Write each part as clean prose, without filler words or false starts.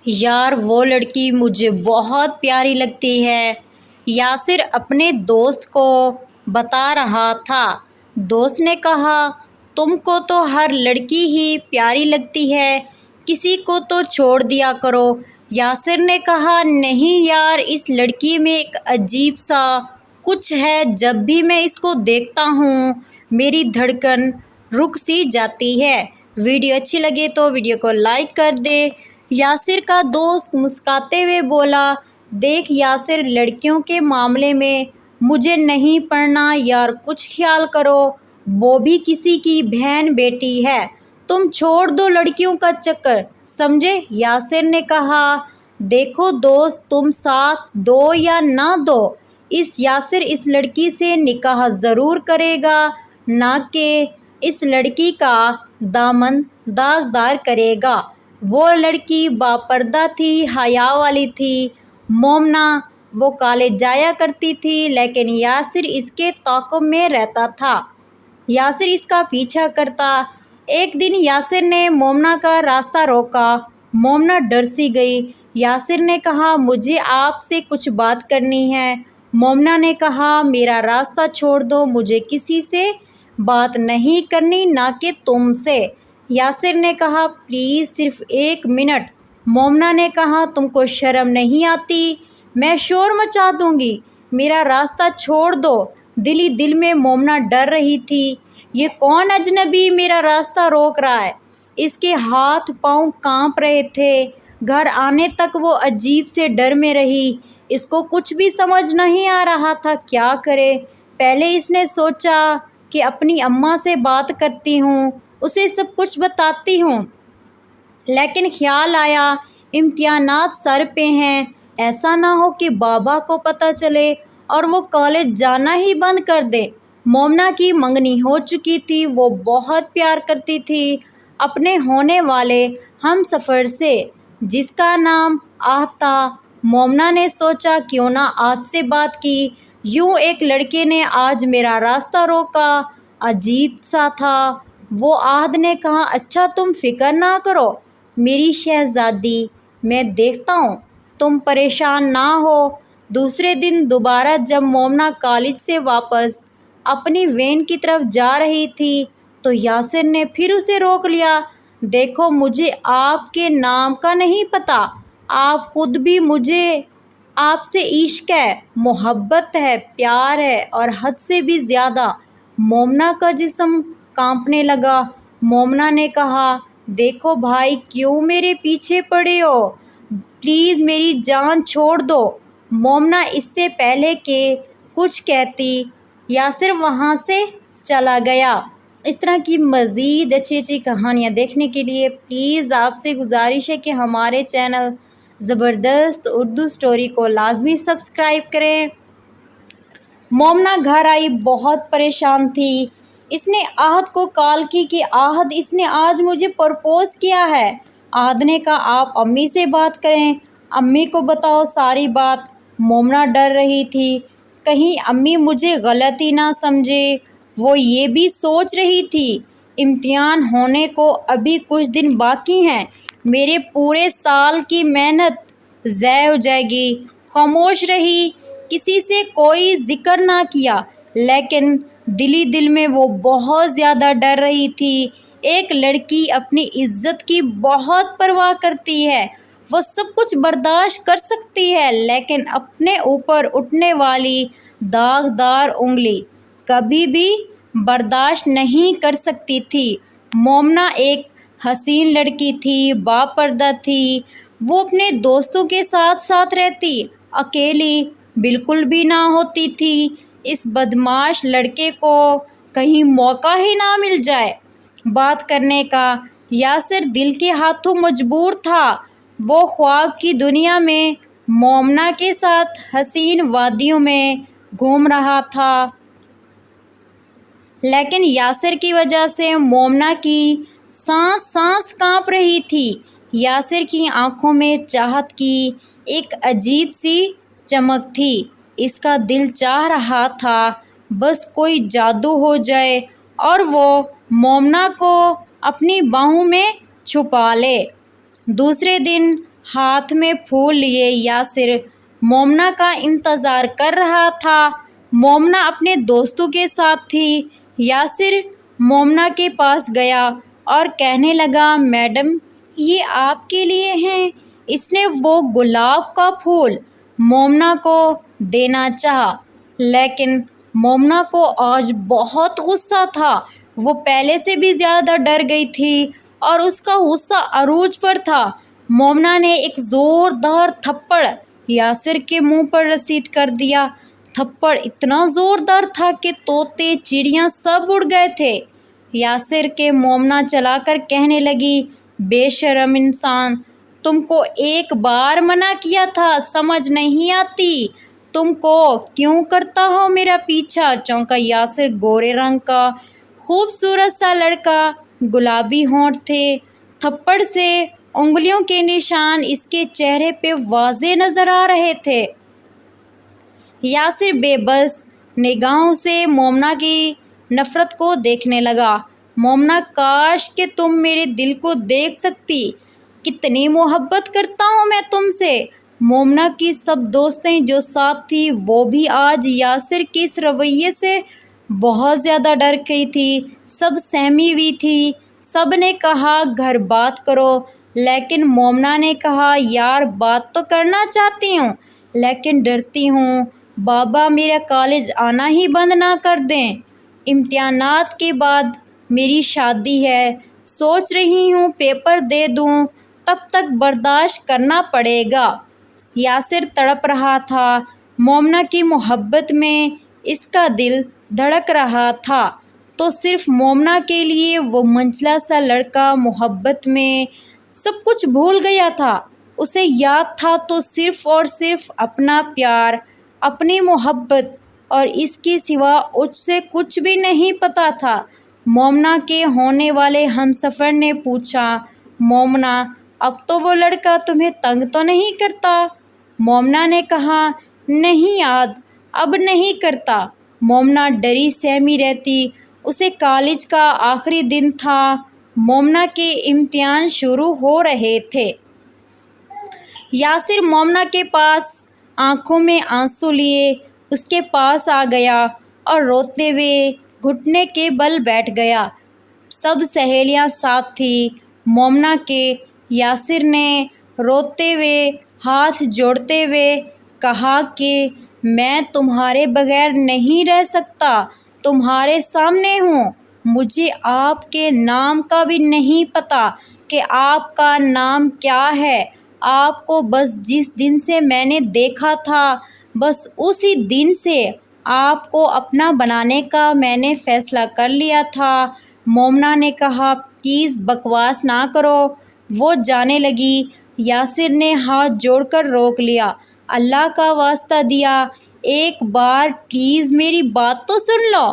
یار وہ لڑکی مجھے بہت پیاری لگتی ہے، یاسر اپنے دوست کو بتا رہا تھا۔ دوست نے کہا، تم کو تو ہر لڑکی ہی پیاری لگتی ہے، کسی کو تو چھوڑ دیا کرو۔ یاسر نے کہا، نہیں یار، اس لڑکی میں ایک عجیب سا کچھ ہے، جب بھی میں اس کو دیکھتا ہوں میری دھڑکن رک سی جاتی ہے۔ ویڈیو اچھی لگے تو ویڈیو کو لائک کر دیں۔ یاسر کا دوست مسکراتے ہوئے بولا، دیکھ یاسر، لڑکیوں کے معاملے میں مجھے نہیں پڑنا یار، کچھ خیال کرو، وہ بھی کسی کی بہن بیٹی ہے، تم چھوڑ دو لڑکیوں کا چکر، سمجھے؟ یاسر نے کہا، دیکھو دوست، تم ساتھ دو یا نہ دو، یاسر اس لڑکی سے نکاح ضرور کرے گا، نہ کہ اس لڑکی کا دامن داغدار کرے گا۔ وہ لڑکی باپردہ تھی، حیا والی تھی، مومنہ۔ وہ کالج جایا کرتی تھی، لیکن یاسر اس کے تعاقب میں رہتا تھا، یاسر اس کا پیچھا کرتا۔ ایک دن یاسر نے مومنہ کا راستہ روکا، مومنہ ڈر سی گئی۔ یاسر نے کہا، مجھے آپ سے کچھ بات کرنی ہے۔ مومنہ نے کہا، میرا راستہ چھوڑ دو، مجھے کسی سے بات نہیں کرنی، نہ کہ تم سے۔ یاسر نے کہا، پلیز صرف ایک منٹ۔ مومنہ نے کہا، تم کو شرم نہیں آتی؟ میں شور مچا دوں گی، میرا راستہ چھوڑ دو۔ دل ہی دل میں مومنہ ڈر رہی تھی، یہ کون اجنبی میرا راستہ روک رہا ہے؟ اس کے ہاتھ پاؤں کانپ رہے تھے۔ گھر آنے تک وہ عجیب سے ڈر میں رہی، اس کو کچھ بھی سمجھ نہیں آ رہا تھا کیا کرے۔ پہلے اس نے سوچا کہ اپنی اماں سے بات کرتی ہوں، اسے سب کچھ بتاتی ہوں، لیکن خیال آیا امتحانات سر پہ ہیں، ایسا نہ ہو کہ بابا کو پتہ چلے اور وہ کالج جانا ہی بند کر دے۔ مومنہ کی منگنی ہو چکی تھی، وہ بہت پیار کرتی تھی اپنے ہونے والے ہم سفر سے، جس کا نام عہد تھا۔ مومنہ نے سوچا، کیوں نہ عہد سے بات کی، یوں ایک لڑکے نے آج میرا راستہ روکا، عجیب سا تھا۔ وہ عہد نے کہا، اچھا تم فکر نہ کرو میری شہزادی، میں دیکھتا ہوں، تم پریشان نہ ہو۔ دوسرے دن دوبارہ جب مومنہ کالج سے واپس اپنی وین کی طرف جا رہی تھی تو یاسر نے پھر اسے روک لیا۔ دیکھو، مجھے آپ کے نام کا نہیں پتہ، آپ خود بھی، مجھے آپ سے عشق ہے، محبت ہے، پیار ہے، اور حد سے بھی زیادہ۔ مومنہ کا جسم کانپنے لگا۔ مومنہ نے کہا، دیکھو بھائی، کیوں میرے پیچھے پڑے ہو؟ پلیز میری جان چھوڑ دو۔ مومنہ اس سے پہلے کہ کچھ کہتی، یاسر وہاں سے چلا گیا۔ اس طرح کی مزید اچھی کہانیاں دیکھنے کے لیے پلیز آپ سے گزارش ہے کہ ہمارے چینل زبردست اردو اسٹوری کو لازمی سبسکرائب کریں۔ مومنہ گھر آئی، بہت پریشان تھی۔ اس نے عہد کو کال کی کہ عہد، اس نے آج مجھے پرپوز کیا ہے۔ عہد نے کہا، آپ امی سے بات کریں، امی کو بتاؤ ساری بات۔ مومنہ ڈر رہی تھی، کہیں امی مجھے غلط ہی نہ سمجھے۔ وہ یہ بھی سوچ رہی تھی، امتحان ہونے کو ابھی کچھ دن باقی ہیں، میرے پورے سال کی محنت ضائع ہو جائے گی۔ خاموش رہی، کسی سے کوئی ذکر نہ کیا، لیکن دل ہی دل میں وہ بہت زیادہ ڈر رہی تھی۔ ایک لڑکی اپنی عزت کی بہت پرواہ کرتی ہے، وہ سب کچھ برداشت کر سکتی ہے، لیکن اپنے اوپر اٹھنے والی داغدار انگلی کبھی بھی برداشت نہیں کر سکتی تھی۔ مومنہ ایک حسین لڑکی تھی، باپردہ تھی، وہ اپنے دوستوں کے ساتھ رہتی، اکیلی بالکل بھی نہ ہوتی تھی۔ اس بدمعاش لڑکے کو کہیں موقع ہی نہ مل جائے بات کرنے کا۔ یاسر دل کے ہاتھوں مجبور تھا، وہ خواب کی دنیا میں مومنہ کے ساتھ حسین وادیوں میں گھوم رہا تھا، لیکن یاسر کی وجہ سے مومنہ کی سانس کانپ رہی تھی۔ یاسر کی آنکھوں میں چاہت کی ایک عجیب سی چمک تھی، اس کا دل چاہ رہا تھا بس کوئی جادو ہو جائے اور وہ مومنہ کو اپنی باہوں میں چھپا لے۔ دوسرے دن ہاتھ میں پھول لیے یاسر مومنہ کا انتظار کر رہا تھا۔ مومنہ اپنے دوستوں کے ساتھ تھی۔ یاسر مومنہ کے پاس گیا اور کہنے لگا، میڈم یہ آپ کے لیے ہیں۔ اس نے وہ گلاب کا پھول مومنہ کو دینا چاہا، لیکن مومنہ کو آج بہت غصہ تھا۔ وہ پہلے سے بھی زیادہ ڈر گئی تھی اور اس کا غصہ عروج پر تھا۔ مومنہ نے ایک زوردار تھپڑ یاسر کے منہ پر رسید کر دیا۔ تھپڑ اتنا زوردار تھا کہ طوطے چڑیاں سب اڑ گئے تھے۔ یاسر کے مومنہ چلا کر کہنے لگی، بے شرم انسان، تم کو ایک بار منع کیا تھا، سمجھ نہیں آتی؟ تم کو کیوں کرتا ہو میرا پیچھا؟ چونکا یاسر گورے رنگ کا خوبصورت سا لڑکا، گلابی ہونٹ تھے۔ تھپڑ سے انگلیوں کے نشان اس کے چہرے پہ واضح نظر آ رہے تھے۔ یاسر بے بس نگاہوں سے مومنہ کی نفرت کو دیکھنے لگا۔ مومنہ، کاش کہ تم میرے دل کو دیکھ سکتی، کتنی محبت کرتا ہوں میں تم سے۔ مومنہ کی سب دوستیں جو ساتھ تھی وہ بھی آج یاسر کے اس رویے سے بہت زیادہ ڈر گئی تھی۔ سب سہمی ہوئی تھی۔ سب نے کہا گھر بات کرو، لیکن مومنہ نے کہا یار بات تو کرنا چاہتی ہوں لیکن ڈرتی ہوں، بابا میرا کالج آنا ہی بند نہ کر دیں۔ امتحانات کے بعد میری شادی ہے، سوچ رہی ہوں پیپر دے دوں، تب تک برداشت کرنا پڑے گا۔ یاسر تڑپ رہا تھا۔ مومنہ کی محبت میں اس کا دل دھڑک رہا تھا تو صرف مومنہ کے لیے وہ منجلا سا لڑکا محبت میں سب کچھ بھول گیا تھا۔ اسے یاد تھا تو صرف اور صرف اپنا پیار، اپنی محبت، اور اس کے سوا اس سے کچھ بھی نہیں پتا تھا۔ مومنہ کے ہونے والے ہمسفر نے پوچھا، مومنہ اب تو وہ لڑکا تمہیں تنگ تو نہیں کرتا؟ مومنہ نے کہا، نہیں یاد، اب نہیں کرتا۔ مومنہ ڈری سہمی رہتی۔ اسے کالج کا آخری دن تھا۔ مومنہ کے امتحان شروع ہو رہے تھے۔ یاسر مومنہ کے پاس آنکھوں میں آنسو لیے اس کے پاس آ گیا اور روتے ہوئے گھٹنے کے بل بیٹھ گیا۔ سب سہیلیاں ساتھ تھیں مومنہ کے۔ یاسر نے روتے ہوئے ہاتھ جوڑتے ہوئے کہا کہ میں تمہارے بغیر نہیں رہ سکتا، تمہارے سامنے ہوں۔ مجھے آپ کے نام کا بھی نہیں پتا کہ آپ کا نام کیا ہے۔ آپ کو بس جس دن سے میں نے دیکھا تھا، بس اسی دن سے آپ کو اپنا بنانے کا میں نے فیصلہ کر لیا تھا۔ مومنہ نے کہا، پلیز بکواس نہ کرو۔ وہ جانے لگی۔ یاسر نے ہاتھ جوڑ کر روک لیا۔ اللہ کا واسطہ دیا، ایک بار پلیز میری بات تو سن لو۔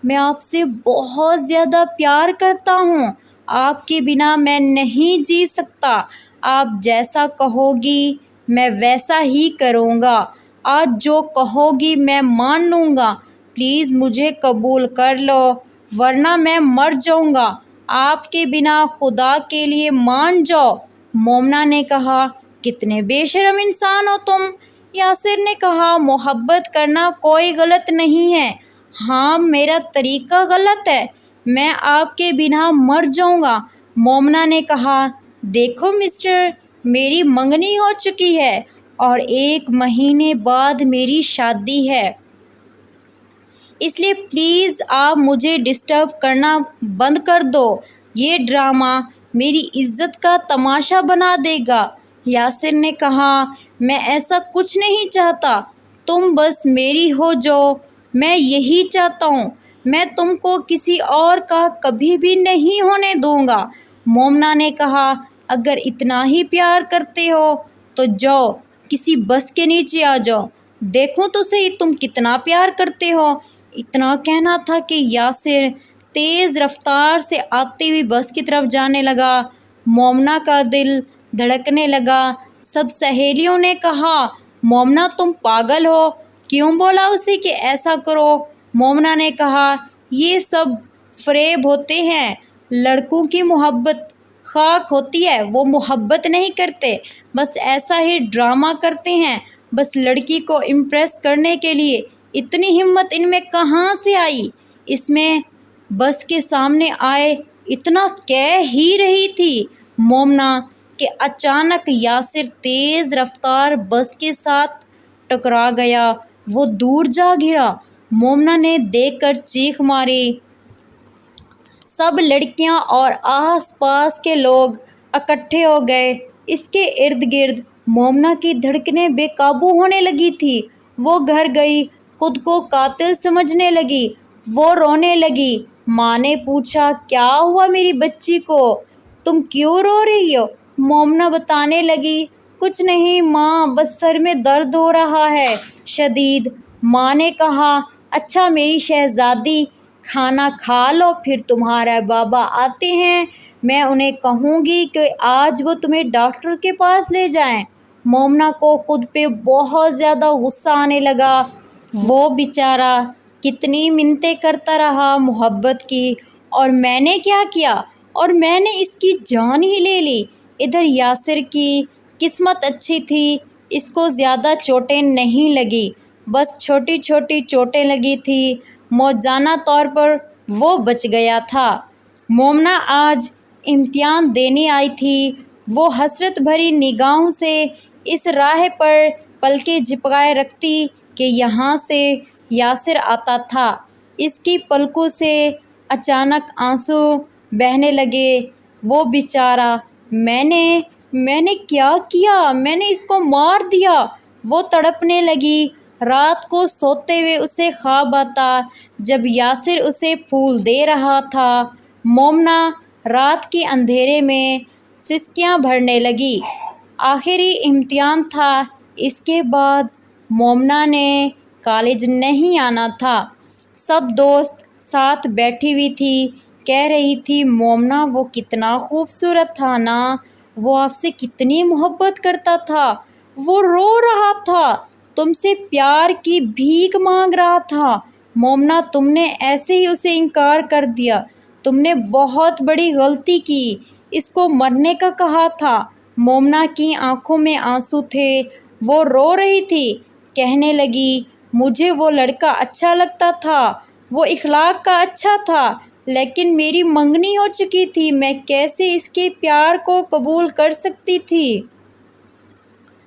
میں آپ سے بہت زیادہ پیار کرتا ہوں۔ آپ کے بنا میں نہیں جی سکتا۔ آپ جیسا کہو گی میں ویسا ہی کروں گا۔ آج جو کہو گی میں مان لوں گا۔ پلیز مجھے قبول کر لو ورنہ میں مر جاؤں گا۔ آپ کے بنا خدا کے لیے مان جاؤ۔ مومنہ نے کہا، کتنے بے شرم انسان ہو تم۔ یاسر نے کہا، محبت کرنا کوئی غلط نہیں ہے، ہاں میرا طریقہ غلط ہے، میں آپ کے بنا مر جاؤں گا۔ مومنہ نے کہا، دیکھو مسٹر، میری منگنی ہو چکی ہے اور 1 مہینے بعد میری شادی ہے، اس لیے پلیز آپ مجھے ڈسٹرب کرنا بند کر دو۔ یہ ڈرامہ میری عزت کا تماشا بنا دے گا۔ یاسر نے کہا، میں ایسا کچھ نہیں چاہتا، تم بس میری ہو جاؤ، میں یہی چاہتا ہوں۔ میں تم کو کسی اور کا کبھی بھی نہیں ہونے دوں گا۔ مومنہ نے کہا، اگر اتنا ہی پیار کرتے ہو تو جاؤ کسی بس کے نیچے آ جاؤ، دیکھو تو صحیح تم کتنا پیار کرتے ہو۔ اتنا کہنا تھا کہ یاسر تیز رفتار سے آتی ہوئی بس کی طرف جانے لگا۔ مومنہ کا دل دھڑکنے لگا۔ سب سہیلیوں نے کہا، مومنہ تم پاگل ہو، کیوں بولا اسے کہ ایسا کرو؟ مومنہ نے کہا، یہ سب فریب ہوتے ہیں، لڑکوں کی محبت خاک ہوتی ہے، وہ محبت نہیں کرتے، بس ایسا ہی ڈرامہ کرتے ہیں۔ بس لڑکی کو امپریس کرنے کے لیے اتنی ہمت ان میں کہاں سے آئی؟ اس میں بس کے سامنے آئے اتنا کہہ ہی رہی تھی مومنہ کہ اچانک یاسر تیز رفتار بس کے ساتھ ٹکرا گیا۔ وہ دور جا گرا۔ مومنہ نے دیکھ کر چیخ ماری۔ سب لڑکیاں اور آس پاس کے لوگ اکٹھے ہو گئے۔ اس کے ارد گرد مومنہ کی دھڑکنیں بے قابو ہونے لگی تھیں۔ وہ گھر گئی، خود کو قاتل سمجھنے لگی۔ وہ رونے لگی۔ ماں نے پوچھا، کیا ہوا میری بچی کو؟ تم کیوں رو رہی ہو؟ مومنہ بتانے لگی، کچھ نہیں ماں، بس سر میں درد ہو رہا ہے شدید۔ ماں نے کہا، اچھا میری شہزادی، کھانا کھا لو، پھر تمہارے بابا آتے ہیں، میں انہیں کہوں گی کہ آج وہ تمہیں ڈاکٹر کے پاس لے جائیں۔ مومنہ کو خود پہ بہت زیادہ غصہ آنے لگا۔ وہ بیچارہ کتنی منتیں کرتا رہا محبت کی، اور میں نے کیا کیا؟ اور میں نے اس کی جان ہی لے لی۔ ادھر یاسر کی قسمت اچھی تھی، اس کو زیادہ چوٹیں نہیں لگی، بس چھوٹی چھوٹی چوٹیں لگی تھی۔ موجزانہ طور پر وہ بچ گیا تھا۔ مومنہ آج امتحان دینے آئی تھی۔ وہ حسرت بھری نگاہوں سے اس راہ پر پلکیں جھپکائے رکھتی کہ یہاں سے یاسر آتا تھا۔ اس کی پلکوں سے اچانک آنسو بہنے لگے۔ وہ بیچارہ، میں نے کیا کیا؟ میں نے اس کو مار دیا۔ وہ تڑپنے لگی۔ رات کو سوتے ہوئے اسے خواب آتا جب یاسر اسے پھول دے رہا تھا۔ مومنہ رات کے اندھیرے میں سسکیاں بھرنے لگی۔ آخری امتحان تھا، اس کے بعد مومنہ نے کالج نہیں آنا تھا۔ سب دوست ساتھ بیٹھی ہوئی تھی، کہہ رہی تھی، مومنہ وہ کتنا خوبصورت تھا نا، وہ آپ سے کتنی محبت کرتا تھا، وہ رو رہا تھا، تم سے پیار کی بھیک مانگ رہا تھا، مومنہ تم نے ایسے ہی اسے انکار کر دیا، تم نے بہت بڑی غلطی کی، اس کو مرنے کا کہا تھا۔ مومنہ کی آنکھوں میں آنسو تھے، وہ رو رہی تھی، کہنے لگی، مجھے وہ لڑکا اچھا لگتا تھا، وہ اخلاق کا اچھا تھا، لیکن میری منگنی ہو چکی تھی، میں کیسے اس کے پیار کو قبول کر سکتی تھی؟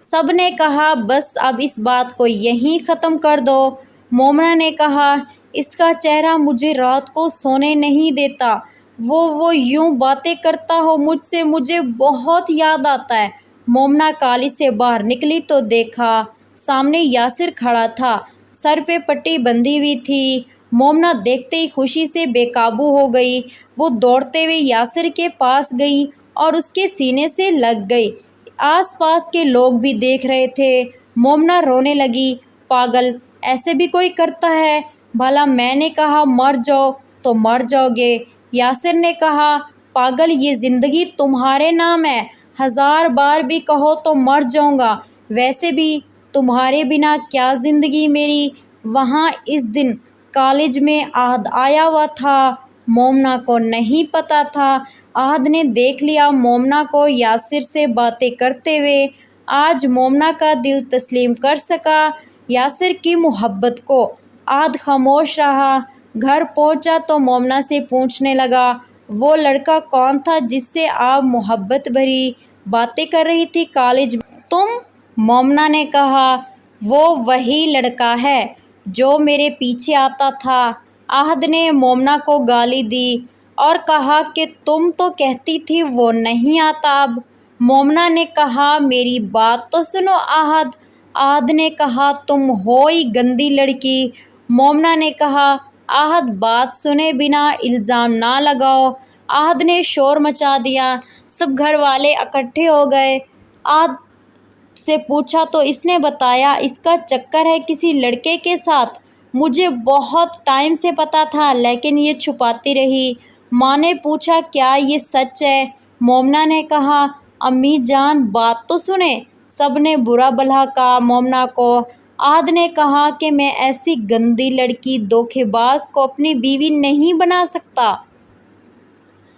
سب نے کہا، بس اب اس بات کو یہیں ختم کر دو۔ مومنہ نے کہا، اس کا چہرہ مجھے رات کو سونے نہیں دیتا، وہ یوں باتیں کرتا ہو مجھ سے، مجھے بہت یاد آتا ہے۔ مومنہ کالج سے باہر نکلی تو دیکھا سامنے یاسر کھڑا تھا، سر پہ پٹی بندھی ہوئی تھی۔ مومنہ دیکھتے ہی خوشی سے بے قابو ہو گئی۔ وہ دوڑتے ہوئے یاسر کے پاس گئی اور اس کے سینے سے لگ گئی۔ آس پاس کے لوگ بھی دیکھ رہے تھے۔ مومنہ رونے لگی، پاگل، ایسے بھی کوئی کرتا ہے؟ بھلا میں نے کہا مر جاؤ تو مر جاؤ گے۔ یاسر نے کہا، پاگل، یہ زندگی تمہارے نام ہے، 1000 بار بھی کہو تو مر جاؤں گا، ویسے بھی تمہارے بنا کیا زندگی میری۔ وہاں اس دن کالج میں احد آیا ہوا تھا، مومنہ کو نہیں پتہ تھا۔ احد نے دیکھ لیا مومنہ کو یاسر سے باتیں کرتے ہوئے۔ آج مومنہ کا دل تسلیم کر سکا یاسر کی محبت کو۔ احد خاموش رہا۔ گھر پہنچا تو مومنہ سے پوچھنے لگا، وہ لڑکا کون تھا جس سے آپ محبت بھری باتیں کر رہی تھی کالج میں؟ تم؟ مومنہ نے کہا، وہ وہی لڑکا ہے جو میرے پیچھے آتا تھا۔ احد نے مومنہ کو گالی دی اور کہا کہ تم تو کہتی تھی وہ نہیں آتا اب۔ مومنہ نے کہا، میری بات تو سنو احد۔ احد نے کہا، تم ہو ہی گندی لڑکی۔ مومنہ نے کہا، احد بات سنے بنا الزام نہ لگاؤ۔ احد نے شور مچا دیا۔ سب گھر والے اکٹھے ہو گئے۔ احد سے پوچھا تو اس نے بتایا اس کا چکر ہے کسی لڑکے کے ساتھ۔ مجھے بہت ٹائم سے پتہ تھا لیکن یہ چھپاتی رہی۔ ماں نے پوچھا، کیا یہ سچ ہے؟ مومنہ نے کہا، امی جان بات تو سنیں۔ سب نے برا بھلا کہا مومنہ کو۔ احد نے کہا کہ میں ایسی گندی لڑکی، دھوکے باز کو اپنی بیوی نہیں بنا سکتا۔